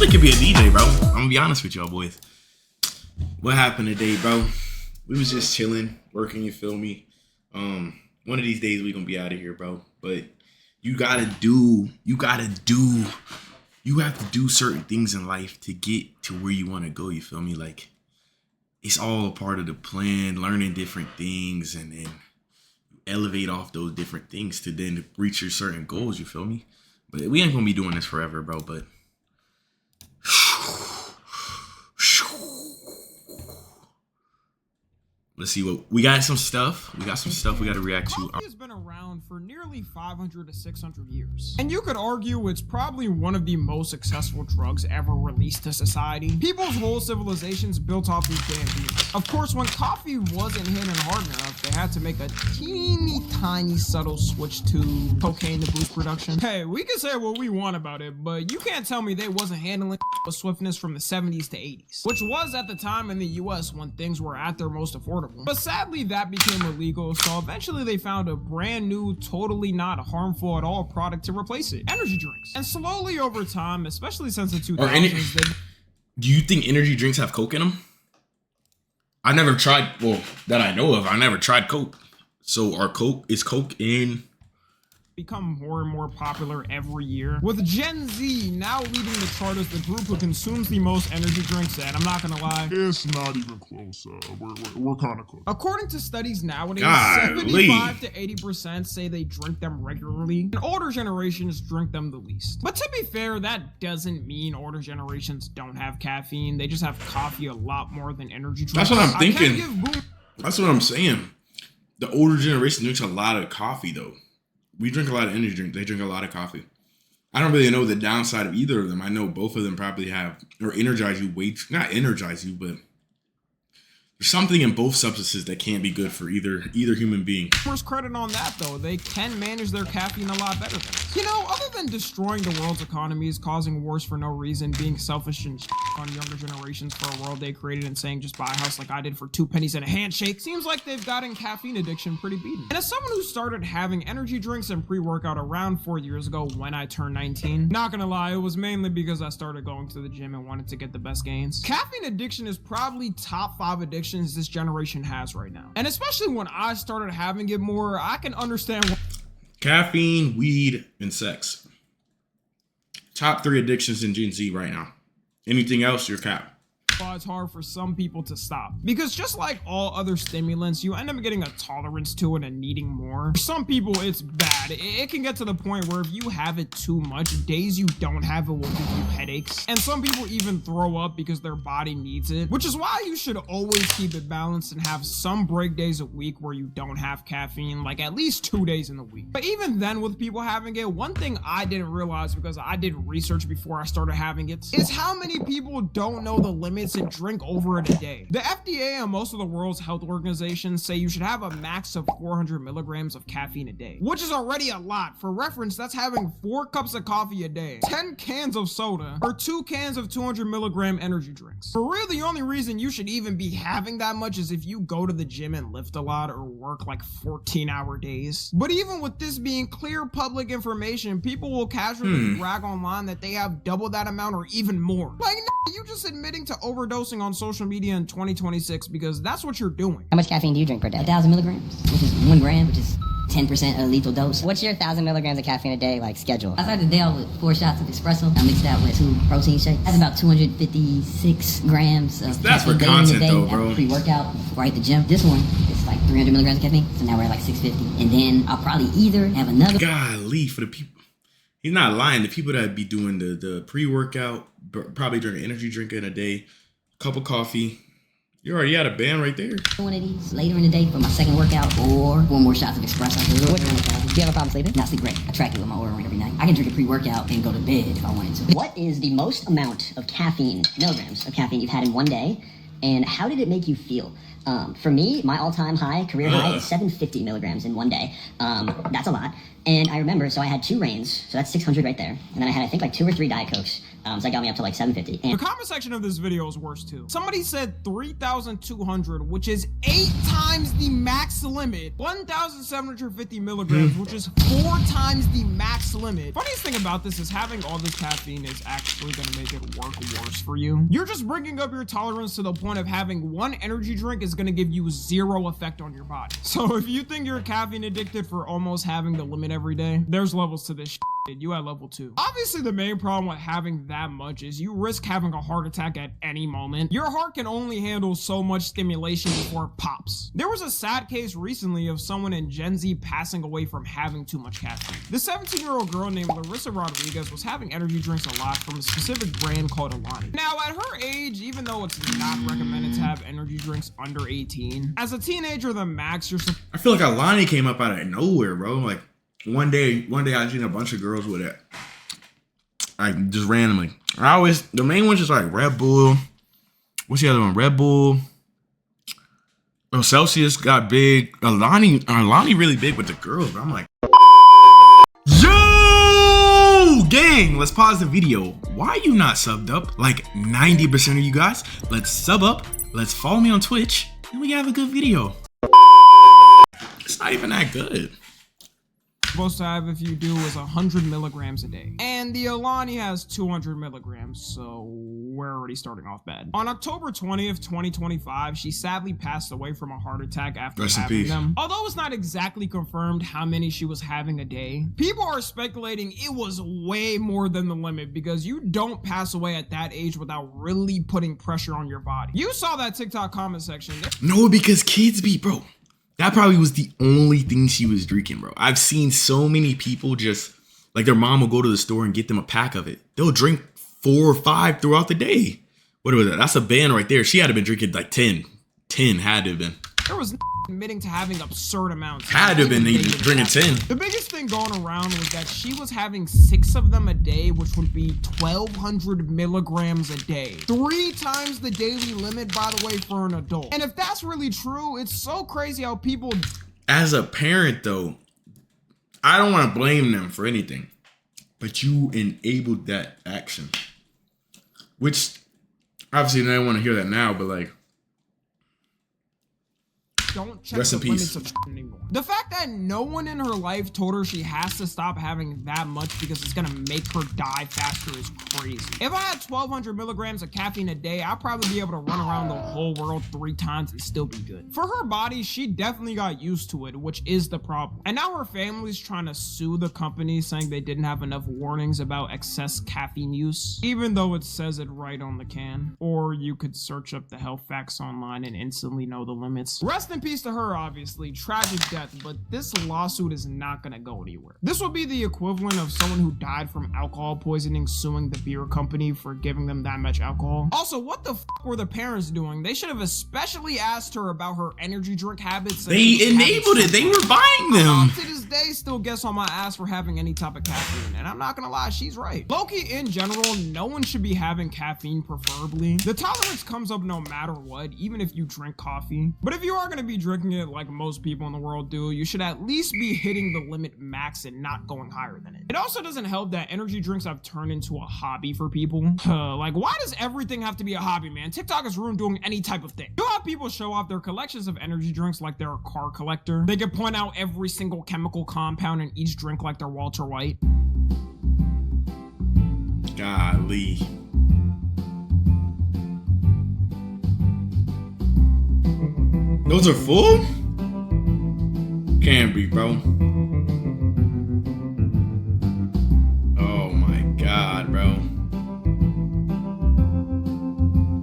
really could be a DJ, bro. I'm gonna be honest with y'all boys. What happened today, bro? We was just chilling, working, you feel me? One of these days we gonna be out of here, bro. But you have to do certain things in life to get to where you want to go, you feel me? Like, it's all a part of the plan, learning different things, and then elevate off those different things to then reach your certain goals, you feel me? But we ain't gonna be doing this forever, bro. But let's see what we got. Some stuff. We got some stuff we got to react to. Coffee has been around for nearly 500 to 600 years. And you could argue it's probably one of the most successful drugs ever released to society. People's whole civilizations built off these damn beans. Of course, when coffee wasn't hitting hard enough, they had to make a teeny tiny subtle switch to cocaine to boost production. Hey, we can say what we want about it, but you can't tell me they wasn't handling with swiftness from the 70s to 80s, which was at the time in the US when things were at their most affordable. But sadly, that became illegal, so eventually they found a brand new, totally not harmful at all product to replace it: energy drinks. And slowly over time, especially since the 2000s, do you think energy drinks have Coke in them? I never tried, well, that I know of, I never tried Coke. So is Coke in? Become more and more popular every year, with Gen Z now leading the chart as the group who consumes the most energy drinks. And I'm not gonna lie, it's not even close. We're kind of close. According to studies nowadays, Golly. 75 to 80% say they drink them regularly, and older generations drink them the least. But to be fair, that doesn't mean older generations don't have caffeine. They just have coffee a lot more than energy drinks. That's what I'm thinking. That's what I'm saying. The older generation drinks a lot of coffee, though. We drink a lot of energy drinks. They drink a lot of coffee. I don't really know the downside of either of them. I know both of them probably have, or energize you not energize you, but there's something in both substances that can't be good for either human being. First credit on that, though. They can manage their caffeine a lot better than us. You know, other than destroying the world's economies, causing wars for no reason, being selfish and on younger generations for a world they created, and saying just buy a house like I did for 2 pennies and a handshake, seems like they've gotten caffeine addiction pretty beaten. And as someone who started having energy drinks and pre-workout around 4 years ago when I turned 19, not gonna lie, it was mainly because I started going to the gym and wanted to get the best gains. Caffeine addiction is probably top 5 addictions this generation has right now. And especially when I started having it more, I can understand why. Caffeine, weed, and sex. Top 3 addictions in Gen Z right now. Anything else, you're cap. It's hard for some people to stop, because just like all other stimulants, you end up getting a tolerance to it and needing more. For some people, it's bad. It can get to the point where if you have it too much, days you don't have it will give you headaches, and some people even throw up because their body needs it, which is why you should always keep it balanced and have some break days a week where you don't have caffeine, like at least 2 days in the week. But even then, with people having it, one thing I didn't realize, because I did research before I started having it, is how many people don't know the limits and drink over it a day. The FDA and most of the world's health organizations say you should have a max of 400 milligrams of caffeine a day, which is already a lot. For reference, that's having 4 cups of coffee a day, 10 cans of soda, or 2 cans of 200 milligram energy drinks. For real, the only reason you should even be having that much is if you go to the gym and lift a lot or work like 14-hour days. But even with this being clear public information, people will casually brag online that they have double that amount or even more. Like, you just admitting to overdosing on social media in 2026 because that's what you're doing. How much caffeine do you drink per day? 1,000 milligrams, which is 1 gram, which is 10% a lethal dose. What's your 1,000 milligrams of caffeine a day like schedule? I started the day off with 4 shots of espresso. I mixed that with 2 protein shakes. That's about 256 grams of that's for caffeine content a day. though, bro. Pre-workout before I hit the gym. This one is like 300 milligrams of caffeine, so now we're at like 650. And then I'll probably either have another. Golly, for the people. He's not lying. The people that be doing the pre-workout, probably drink an energy drink in a day, cup of coffee. You already had a band right there. One of these later in the day for my second workout, or 4 more shots of espresso. Do you have a problem sleeping? Not sleep great. I track it with my Oura ring every night. I can drink a pre-workout and go to bed if I wanted to. What is the most amount of caffeine, milligrams of caffeine you've had in one day, and how did it make you feel? For me, my all-time high, career high, is 750 milligrams in one day. That's a lot. And I remember, so I had 2 Reigns, so that's 600 right there. And then I had, I think, like 2 or 3 Diet Cokes. So that got me up to like 750. The And comment section of this video is worse too. Somebody said 3,200, which is 8 times the max limit. 1,750 milligrams, which is 4 times the max limit. Funniest thing about this is having all this caffeine is actually gonna make it work worse for you. You're just bringing up your tolerance to the point of having one energy drink is gonna give you 0 effect on your body. So if you think you're caffeine addicted for almost having the limit every day, there's levels to this shit. You at level 2. Obviously, the main problem with having that much is you risk having a heart attack at any moment. Your heart can only handle so much stimulation before it pops. There was a sad case recently of someone in Gen Z passing away from having too much caffeine. The 17-year-old girl named Larissa Rodriguez was having energy drinks a lot from a specific brand called Alani. Now, at her age, even though it's not recommended to have energy drinks under 18, as a teenager, the max you're supposed I feel like Alani came up out of nowhere, bro. Like one day I seen a bunch of girls with it. Like just randomly. The main one's just like Red Bull. What's the other one? Red Bull. Oh, Celsius got big. Alani really big with the girls, but I'm like, yo, gang, let's pause the video. Why are you not subbed up? Like 90% of you guys, let's sub up. Let's follow me on Twitch, and we have a good video. It's not even that good. to have if you do is 100 milligrams a day. And the Alani has 200 milligrams, so we're already starting off bad. On October 20th, 2025, she sadly passed away from a heart attack after having them. Although it's not exactly confirmed how many she was having a day, people are speculating it was way more than the limit because you don't pass away at that age without really putting pressure on your body. You saw that TikTok comment section. No, because kids be, bro. That probably was the only thing she was drinking, bro. I've seen so many people just, like their mom will go to the store and get them a pack of it. They'll drink 4 or 5 throughout the day. What was that? That's a band right there. She had to have been drinking like 10. 10 had to have been. There was admitting to having absurd amounts. Had to have been drinking 10. The biggest thing going around was that she was having 6 of them a day, which would be 1,200 milligrams a day. 3 times the daily limit, by the way, for an adult. And if that's really true, it's so crazy how people... As a parent, though, I don't want to blame them for anything, but you enabled that action. Which, obviously, I don't want to hear that now, but like... Don't check the limits of anymore. The fact that no one in her life told her she has to stop having that much because it's gonna make her die faster is crazy. If I had 1,200 milligrams of caffeine a day, I'd probably be able to run around the whole world 3 times and still be good. For her body, she definitely got used to it, which is the problem. And now her family's trying to sue the company, saying they didn't have enough warnings about excess caffeine use, even though it says it right on the can. Or you could search up the health facts online and instantly know the limits. Rest in peace to her, obviously. Tragic death, but this lawsuit is not gonna go anywhere. This will be the equivalent of someone who died from alcohol poisoning suing the beer company for giving them that much alcohol. Also, what the f were the parents doing? They should have especially asked her about her energy drink habits. They enabled it. They were buying them. To this day, still gets on my ass for having any type of caffeine, and I'm not gonna lie, she's right. Low-key, in general, no one should be having caffeine preferably. The tolerance comes up no matter what, even if you drink coffee. But if you are gonna be drinking it like most people in the world do, you should at least be hitting the limit max and not going higher than it. It also doesn't help that energy drinks have turned into a hobby for people. Like, why does everything have to be a hobby, man? TikTok has ruined doing any type of thing. You have people show off their collections of energy drinks like they're a car collector. They can point out every single chemical compound in each drink like they're Walter White. Golly. Those are full? Can't be, bro. Oh my God, bro.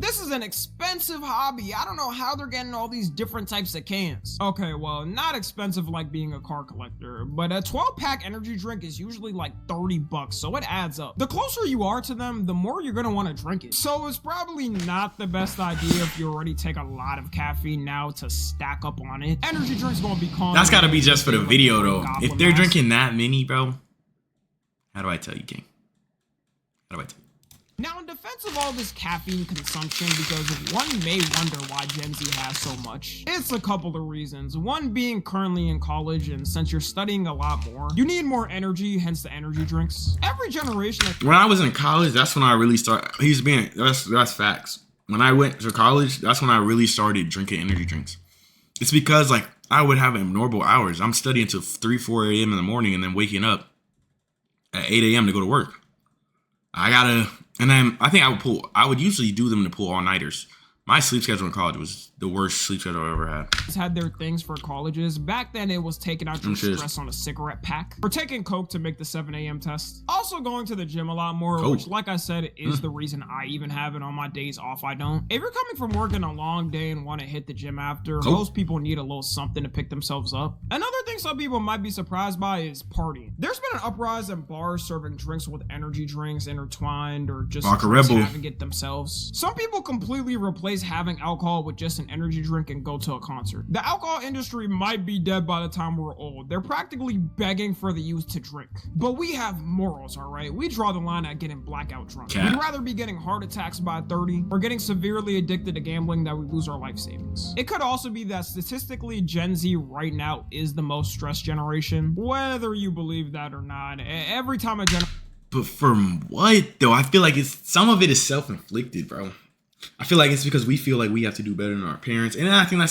This is an expensive hobby. I don't know how they're getting all these different types of cans. Okay, well, not expensive like being a car collector, but a 12-pack energy drink is usually like 30 bucks, so it adds up. The closer you are to them, the more you're gonna want to drink it. So it's probably not the best idea if you already take a lot of caffeine now to stack up on it. Energy drinks gonna be calm. That's gotta be just for the video, though. If they're drinking that many, bro, how do I tell you, King? How do I tell you? Now, in defense of all this caffeine consumption, because one may wonder why Gen Z has so much, it's a couple of reasons. One being currently in college, and since you're studying a lot more, you need more energy, hence the energy drinks. Every generation. When I was in college, that's when I really started. That's facts. When I went to college, that's when I really started drinking energy drinks. It's because like I would have abnormal hours. I'm studying till 3, 4 a.m. in the morning, and then waking up at 8 a.m. to go to work. And then I think I would usually do them to pull all-nighters. My sleep schedule in college was the worst sleep schedule I ever had. Had their things for colleges. Back then, it was taking out your stress on a cigarette pack or taking coke to make the 7 a.m. test. Also going to the gym a lot more, which, like I said, is the reason I even have it on my days off. I don't. If you're coming from working a long day and want to hit the gym after, most people need a little something to pick themselves up. Another thing some people might be surprised by is partying. There's been an uprise in bars serving drinks with energy drinks intertwined or just having it themselves. Some people completely replace having alcohol with just an energy drink and go to a concert. The alcohol industry might be dead by the time we're old. They're practically begging for the youth to drink. But we have morals, all right? We draw the line at getting blackout drunk. We'd rather be getting heart attacks by 30 or getting severely addicted to gambling that we lose our life savings. It could also be that statistically Gen Z right now is the most stressed generation. Whether you believe that or not, every time a But from what though? I feel like some of it is self-inflicted, bro. I feel like it's because we feel like we have to do better than our parents. And I think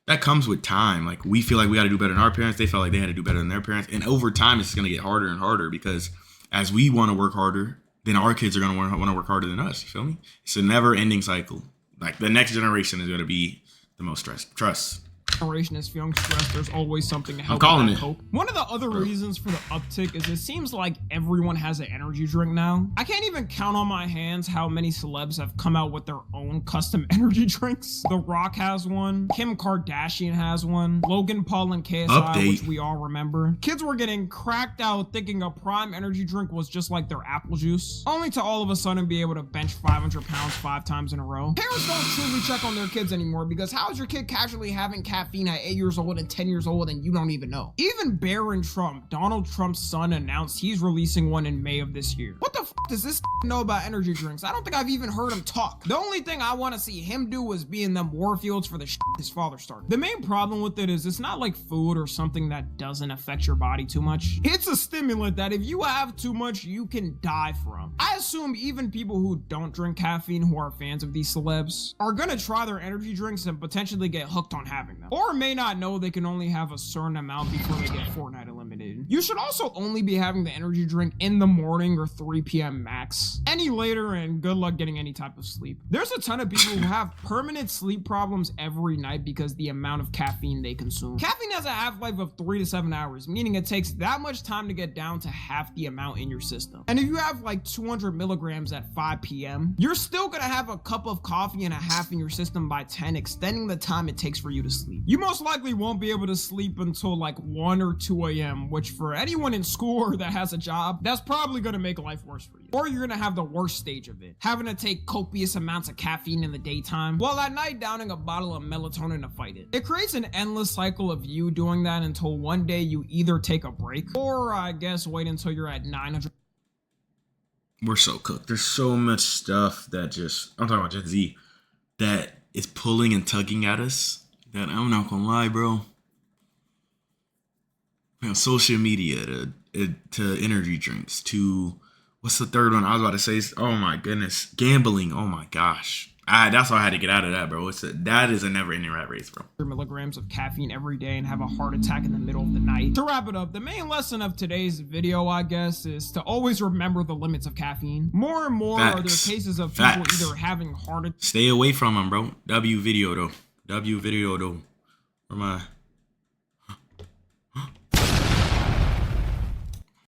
that comes with time. Like we feel like we got to do better than our parents. They felt like they had to do better than their parents. And over time, it's going to get harder and harder because as we want to work harder, then our kids are going to want to work harder than us. You feel me? It's a never ending cycle. Like the next generation is going to be the most stressed. Trust. Generation is feeling stressed. There's always something to help. Hope. One of the other reasons for the uptick is it seems like everyone has an energy drink now. I can't even count on my hands how many celebs have come out with their own custom energy drinks. The Rock has one. Kim Kardashian has one. Logan Paul and KSI, which we all remember. Kids were getting cracked out thinking a Prime energy drink was just like their apple juice, only to all of a sudden be able to bench 500 pounds 5 times in a row. Parents don't truly check on their kids anymore because how is your kid casually having caffeine at 8 years old and 10 years old and you don't even know? Even Barron Trump, Donald Trump's son, announced he's releasing one in May of this year. What the f does this know about energy drinks? I don't think I've even heard him talk. The only thing I want to see him do is be in them war fields for the his father started. The main problem with it is it's not like food or something that doesn't affect your body too much. It's a stimulant that if you have too much, you can die from. I assume even people who don't drink caffeine who are fans of these celebs are gonna try their energy drinks and potentially get hooked on having them. Or may not know they can only have a certain amount before they get Fortnite eliminated. You should also only be having the energy drink in the morning or 3 p.m. max. Any later and good luck getting any type of sleep. There's a ton of people who have permanent sleep problems every night because the amount of caffeine they consume. Caffeine has a half-life of 3 to 7 hours, meaning it takes that much time to get down to half the amount in your system. And if you have like 200 milligrams at 5 p.m., you're still gonna have a cup of coffee and a half in your system by 10, extending the time it takes for you to sleep. You most likely won't be able to sleep until like 1 or 2 a.m., which for anyone in school or that has a job, that's probably gonna make life worse for you. Or you're gonna have the worst stage of it, having to take copious amounts of caffeine in the daytime, while at night downing a bottle of melatonin to fight it. It creates an endless cycle of you doing that until one day you either take a break, or I guess wait until you're at 900. We're so cooked. There's so much stuff that I'm talking about Gen Z, that is pulling and tugging at us that I'm not gonna lie, bro. Social media to energy drinks to what's the third one I was about to say? Oh my goodness, gambling. Oh my gosh. That's why I had to get out of that, bro. That is a never-ending rat race, bro. Milligrams of caffeine every day and have a heart attack in the middle of the night. To wrap it up, the main lesson of today's video, I guess, is to always remember the limits of caffeine. More and more are there cases of people either having heart attacks. Stay away from them, bro. W video though. Where my